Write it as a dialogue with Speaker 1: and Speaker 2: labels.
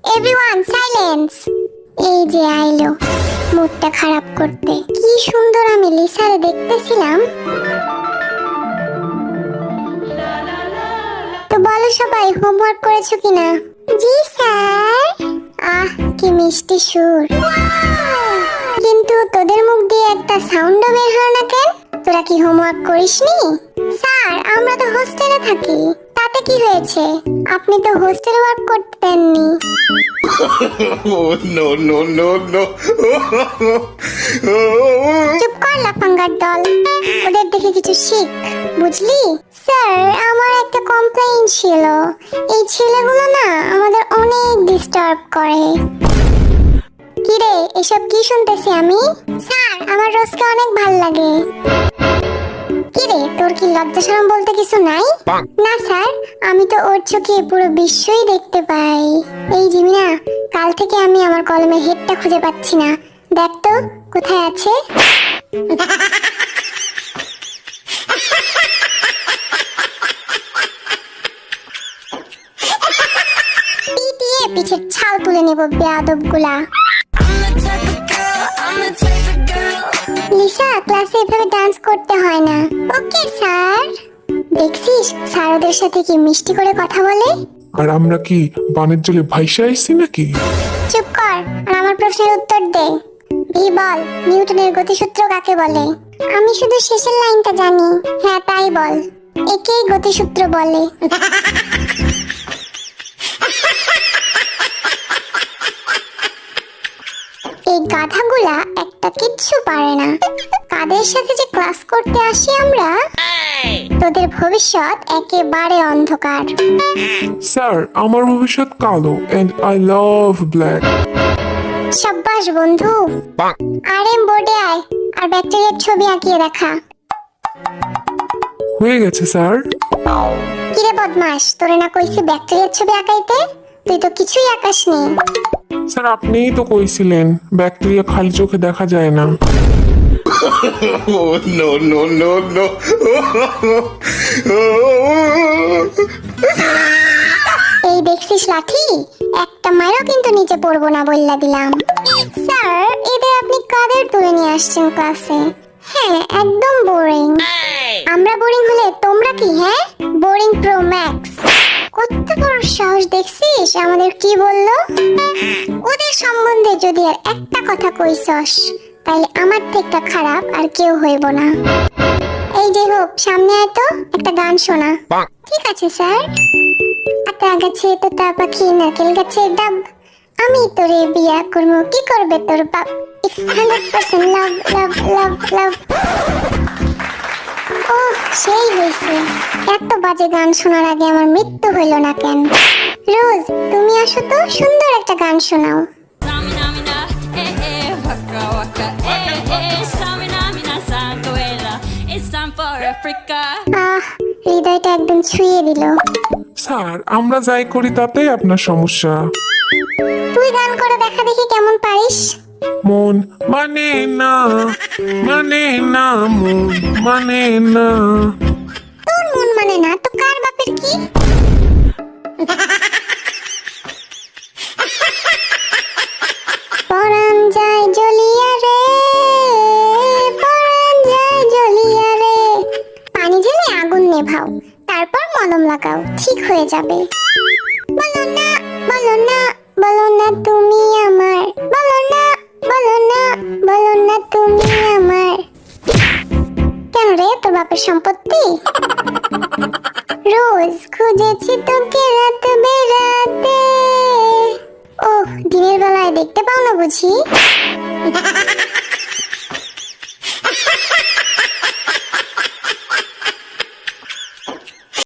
Speaker 1: Everyone silence. এই যে আইলো মুডটা খারাপ করতে। কি সুন্দর আমি লিসারে দেখতেছিলাম। তো বলো সবাই হোমওয়ার্ক করেছো কিনা? জি স্যার। আহ কি মিষ্টি সুর, কিন্তু তোদের মুখ দিয়ে একটা সাউন্ডও বের হয় না কেন? তোরা কি হোমওয়ার্ক করিসনি? স্যার আমরা তো হোস্টেলে থাকি। তাতে কি হয়েছে? আপনি তো হোস্টেল ওয়ার্ক করতে দেননি।
Speaker 2: Oh, no, no, no, no.
Speaker 1: চুপ কর লাফাঙ্গার দল, ওদের দেখে কিছু শিখ, বুঝলি? স্যার আমার একটা কমপ্লেইন ছিল। এই ছেলেগুলো না আমাদের অনেক ডিস্টার্ব করে। কিরে এসব কি শুনতেছি আমি? স্যার আমার রোজকে অনেক ভাল লাগে। কিরে তোর কি লজ্জা শরম বলতে কিছু নাই? না স্যার, আমি তো ওর চোখে পুরো বিশ্বই দেখতে পাই। এই জিমিনা, কাল থেকে আমি আমার কলমের হেডটা খুঁজে পাচ্ছি না। দেখ তো কোথায় আছে। পিটিয়ে পিছের ছাল তুলে নেব বেয়াদবগুলা। লিসা ক্লাসে এভাবে ডান্স করতে হয় না। Okay sir. দেখছিস স্যার ওদের সাথে কি মিষ্টি করে কথা বলে।
Speaker 3: আর আমরা কি বানের জলে ভাইসা আইছি নাকি?
Speaker 1: চুপ কর আর আমার প্রশ্নের উত্তর দে। ভি বল, নিউটনের গতিসূত্র কাকে বলে? আমি শুধু শেষের লাইনটা জানি। হ্যাঁ তাই বল, একেই গতিসূত্র বলে। এই গাধাগুলা একটা কিচ্ছু পারে না। কাদের সাথে যে ক্লাস করতে আসি আমরা। তোদের ভবিষ্যৎ একেবারে অন্ধকার।
Speaker 3: স্যার আমার ভবিষ্যৎ কালো এন্ড আই লাভ ব্ল্যাক।
Speaker 1: সাব্বাস বন্ধু। আরে বোর্ডে আয় আর ব্যাকটেরিয়ার ছবি আঁকিয়ে দেখা।
Speaker 3: হয়ে গেছে স্যার।
Speaker 1: কিরে বদমাস, তোরে না কইছি ব্যাকটেরিয়ার ছবি আঁকাইতে? তুই তো কিছুই আঁকাসনি।
Speaker 3: স্যার আপনিই তো কইছিলেন ব্যাকটেরিয়া খালি চোখে দেখা যায় না।
Speaker 2: Oh, no, no, no, no.
Speaker 1: এই দেখছিস লাঠি, একটা মারও কিন্তু নিচে পড়বো না বললা দিলাম। স্যার এদের আপনি কাদের তুলে নিয়ে আসছেন ক্লাসে? হ্যাঁ একদম বোরিং। আমরা বোরিং হলে তোমরা কি? হ্যাঁ বোরিং প্রো ম্যাক্স। কত বড় সাহস দেখছিস আমাদের কি বললো? ওদের সম্বন্ধে যদি আর একটা কথা কইছস তাইলে আমার থেকে খারাপ আর কেউ হইব না। এই যে হোক সামনে আয় তো, একটা গান শোনা। ঠিক আছে স্যার। আতা গাছে তোতা পাখি নারকেল গাছের ডাব, আমি তোরে বিয়া করবো, কি করবে তোর বাপ। It's 100% love, love, love, love. ওহ সেই হয়েছে। এত বাজে গান শোনার আগে আমার মৃত্যু হইল না কেন? রোজ তুমি আসো তো, সুন্দর একটা গান শোনাও।
Speaker 4: Samina mina, waka waka, Samina mina sanguela. It's time for Africa.
Speaker 1: আহ হৃদয়টা একদম ছুঁয়ে দিল।
Speaker 3: স্যার আমরা যাই করি তাতেই আপনার সমস্যা।
Speaker 1: তুই গান করে দেখা দেখি কেমন পারিস।
Speaker 3: মন মানে না, মানে না, মন মানে না।
Speaker 1: তোর মন মানে না তো কার বাপের কি? পরাণ যায় জ্বলিয়া রে, পরাণ যায় জ্বলিয়া রে। পানি ঢেলে আগুন নেভাও, তারপর মলম লাগাও, ঠিক হয়ে যাবে। বলো না, বলো না, বলো না তুমি আমার, বলো না, বলো না, বলো না তুমি আমার। কেন রে তোর বাপের সম্পত্তি? রোজ খুঁজেছি তোকে রাত বেরাতে। ওহ দিনের বেলায় দেখতে পাও না বুঝি?